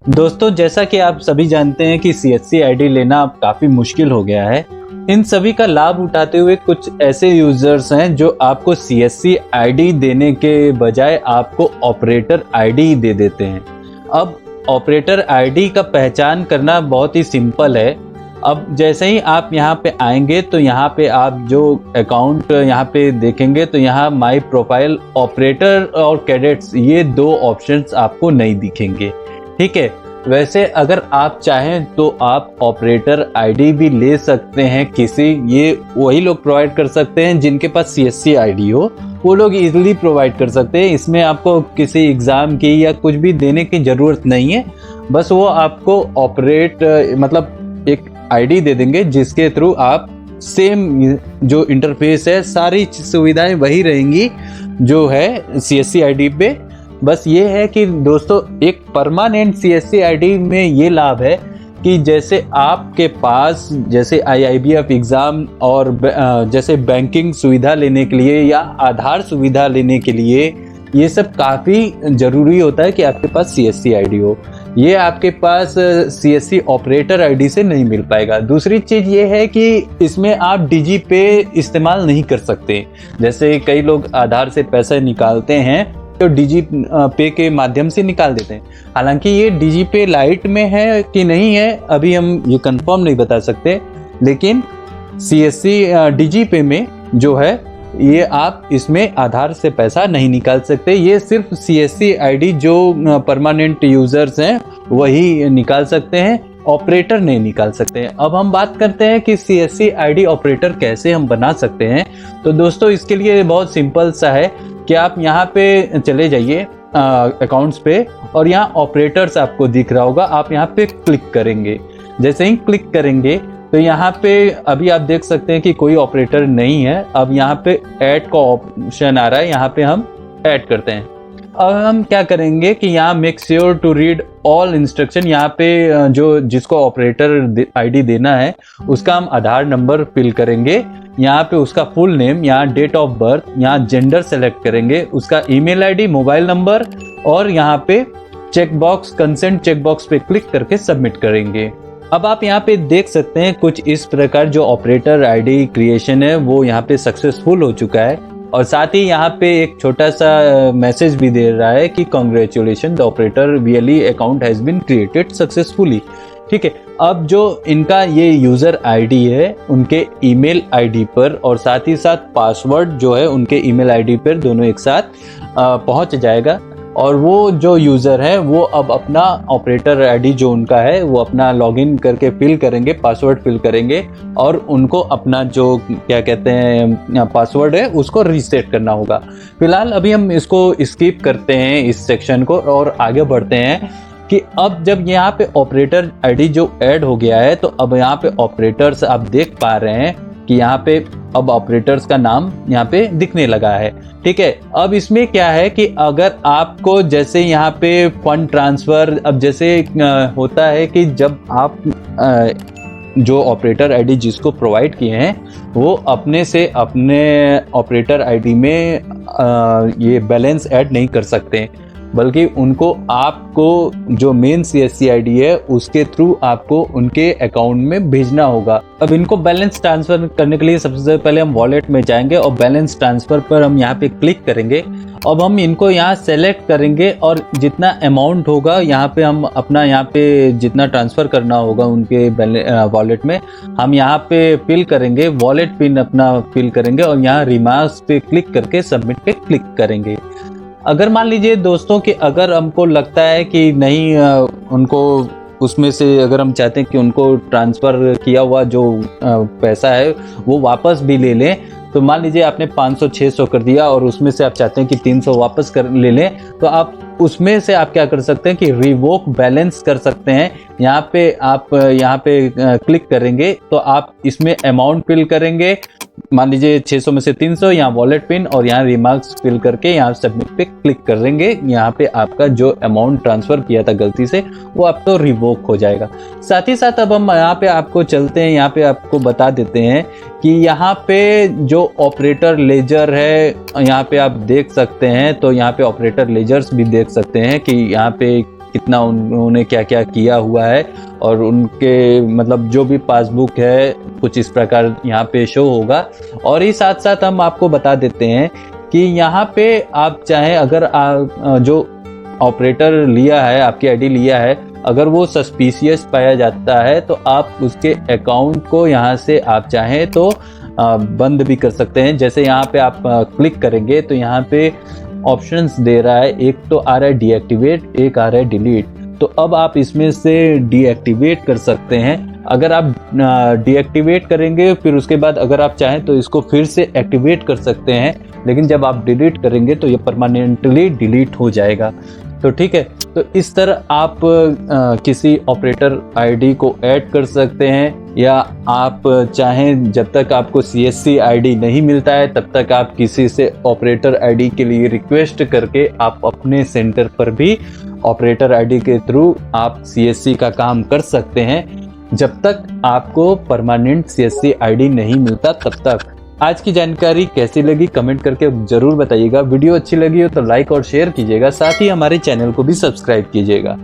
दोस्तों, जैसा कि आप सभी जानते हैं कि सीएससी आईडी लेना अब काफ़ी मुश्किल हो गया है। इन सभी का लाभ उठाते हुए कुछ ऐसे यूजर्स हैं जो आपको सीएससी आईडी देने के बजाय आपको ऑपरेटर आईडी दे देते हैं। अब ऑपरेटर आईडी का पहचान करना बहुत ही सिंपल है। अब जैसे ही आप यहाँ पे आएंगे तो यहाँ पे आप जो अकाउंट यहाँ पे देखेंगे तो यहाँ माई प्रोफाइल ऑपरेटर और कैडेट्स ये दो ऑप्शंस आपको नहीं दिखेंगे। ठीक है, वैसे अगर आप चाहें तो आप ऑपरेटर आईडी भी ले सकते हैं ये वही लोग प्रोवाइड कर सकते हैं जिनके पास सीएससी आईडी हो, वो लोग इजीली प्रोवाइड कर सकते हैं। इसमें आपको किसी एग्जाम की या कुछ भी देने की जरूरत नहीं है, बस वो आपको मतलब एक आईडी दे देंगे जिसके थ्रू आप सेम जो इंटरफेस है सारी सुविधाएं वही रहेंगी जो है सीएससी आईडी पे। बस ये है कि दोस्तों एक परमानेंट सीएससी आईडी में ये लाभ है कि जैसे आपके पास जैसे आईआईबीएफ एग्जाम और जैसे बैंकिंग सुविधा लेने के लिए या आधार सुविधा लेने के लिए ये सब काफ़ी ज़रूरी होता है कि आपके पास सीएससी आईडी हो। ये आपके पास सीएससी ऑपरेटर आईडी से नहीं मिल पाएगा। दूसरी चीज़ ये है कि इसमें आप डिजी पे इस्तेमाल नहीं कर सकते। जैसे कई लोग आधार से पैसा निकालते हैं तो डिजी पे के माध्यम से निकाल देते हैं। हालांकि ये डिजी पे लाइट में है कि नहीं है अभी हम ये कंफर्म नहीं बता सकते, लेकिन सीएससी डिजी पे में जो है ये आप इसमें आधार से पैसा नहीं निकाल सकते। ये सिर्फ सीएससी आईडी जो परमानेंट यूजर्स हैं वही निकाल सकते हैं, ऑपरेटर नहीं निकाल सकते हैं। अब हम बात करते हैं कि सीएससी आईडी ऑपरेटर कैसे हम बना सकते हैं। तो दोस्तों इसके लिए बहुत सिंपल सा है कि आप यहाँ पे चले जाइए अकाउंट्स पे और यहाँ ऑपरेटर्स आपको दिख रहा होगा, आप यहाँ पे क्लिक करेंगे। जैसे ही क्लिक करेंगे तो यहाँ पे अभी आप देख सकते हैं कि कोई ऑपरेटर नहीं है। अब यहाँ पे ऐड का ऑप्शन आ रहा है, यहाँ पे हम ऐड करते हैं। अब हम क्या करेंगे कि यहाँ make sure to read all instruction, यहाँ पे जो जिसको ऑपरेटर आईडी देना है उसका हम आधार नंबर फिल करेंगे। यहाँ पे उसका फुल नेम, यहाँ डेट ऑफ बर्थ, यहाँ जेंडर सेलेक्ट करेंगे, उसका ईमेल आईडी, मोबाइल नंबर और यहाँ पे check box consent check box पे क्लिक करके सबमिट करेंगे। अब आप यहाँ पे देख सकते हैं कुछ इस प्रकार जो ऑपरेटर आईडी क्रिएशन है वो यहाँ पे सक्सेसफुल हो चुका है और साथ ही यहाँ पे एक छोटा सा मैसेज भी दे रहा है कि congratulation the operator VLE account has been created successfully. ठीक है, अब जो इनका ये यूजर आईडी है उनके ईमेल आईडी पर और साथ ही साथ पासवर्ड जो है उनके ईमेल आईडी पर दोनों एक साथ पहुंच जाएगा और वो जो यूज़र है वो अब अपना ऑपरेटर आईडी जो उनका है वो अपना लॉगिन करके फिल करेंगे, पासवर्ड फिल करेंगे और उनको अपना जो क्या कहते हैं पासवर्ड है उसको रीसेट करना होगा। फिलहाल अभी हम इसको स्किप करते हैं इस सेक्शन को और आगे बढ़ते हैं कि अब जब यहाँ पे ऑपरेटर आईडी जो ऐड हो गया है तो अब यहाँ पे ऑपरेटर्स आप देख पा रहे हैं कि यहाँ पे अब ऑपरेटर्स का नाम यहाँ पे दिखने लगा है। ठीक है, अब इसमें क्या है कि अगर आपको जैसे यहाँ पे फंड ट्रांसफर, अब जैसे होता है कि जब आप जो ऑपरेटर आईडी जिसको प्रोवाइड किए हैं वो अपने से अपने ऑपरेटर आईडी में ये बैलेंस ऐड नहीं कर सकते, बल्कि उनको आपको जो मेन सीएससी आईडी है उसके थ्रू आपको उनके अकाउंट में भेजना होगा। अब इनको बैलेंस ट्रांसफर करने के लिए सबसे पहले हम वॉलेट में जाएंगे और बैलेंस ट्रांसफर पर हम यहाँ पे क्लिक करेंगे। अब हम इनको यहाँ सेलेक्ट करेंगे और जितना अमाउंट होगा यहाँ पे हम अपना यहाँ पे जितना ट्रांसफर करना होगा उनके वॉलेट में हम यहाँ पे फिल करेंगे, वॉलेट पिन अपना फिल करेंगे और यहाँ रिमार्क्स पे क्लिक करके सबमिट पे क्लिक करेंगे। अगर मान लीजिए दोस्तों कि अगर हमको लगता है कि नहीं उनको उसमें से अगर हम चाहते हैं कि उनको ट्रांसफ़र किया हुआ जो पैसा है वो वापस भी ले लें, तो मान लीजिए आपने 500-600 कर दिया और उसमें से आप चाहते हैं कि 300 वापस कर ले लें, तो आप उसमें से आप क्या कर सकते हैं कि रिवोक बैलेंस कर सकते हैं। यहाँ पे आप यहाँ पे क्लिक करेंगे तो आप इसमें अमाउंट फिल करेंगे, मान लीजिए 600 में से 300, यहाँ वॉलेट पिन और यहाँ रिमार्क्स फिल करके यहाँ सबमिट पे क्लिक करेंगे। यहाँ पे आपका जो अमाउंट ट्रांसफर किया था गलती से वो आपको रिवोक हो जाएगा। साथ ही साथ अब हम यहाँ पे आपको चलते हैं, यहाँ पे आपको बता देते हैं कि यहाँ पे जो ऑपरेटर लेजर है यहाँ पे आप देख सकते हैं, तो यहाँ पे ऑपरेटर लेजर्स भी देख सकते हैं कि यहाँ पे कितना उन्होंने क्या क्या किया हुआ है, और उनके मतलब जो भी पासबुक है कुछ इस प्रकार यहाँ पे शो होगा। और ही साथ साथ हम आपको बता देते हैं कि यहाँ पे आप चाहें अगर जो ऑपरेटर लिया है, आपकी आईडी लिया है, अगर वो सस्पिशियस पाया जाता है तो आप उसके अकाउंट को यहाँ से आप चाहें तो बंद भी कर सकते हैं। जैसे यहाँ पे आप क्लिक करेंगे तो यहाँ पे ऑप्शंस दे रहा है, एक तो आ रहा है डीएक्टिवेट, एक आ रहा है डिलीट। तो अब आप इसमें से डीएक्टिवेट कर सकते हैं। अगर आप डीएक्टिवेट करेंगे फिर उसके बाद अगर आप चाहें तो इसको फिर से एक्टिवेट कर सकते हैं, लेकिन जब आप डिलीट करेंगे तो ये परमानेंटली डिलीट हो जाएगा। तो ठीक है, तो इस तरह आप किसी ऑपरेटर आईडी को ऐड कर सकते हैं, या आप चाहें जब तक आपको सीएससी आईडी नहीं मिलता है तब तक आप किसी से ऑपरेटर आईडी के लिए रिक्वेस्ट करके आप अपने सेंटर पर भी ऑपरेटर आईडी के थ्रू आप सीएससी का काम कर सकते हैं, जब तक आपको परमानेंट सीएससी आईडी नहीं मिलता तब तक। आज की जानकारी कैसी लगी कमेंट करके जरूर बताइएगा। वीडियो अच्छी लगी हो तो लाइक और शेयर कीजिएगा, साथ ही हमारे चैनल को भी सब्सक्राइब कीजिएगा।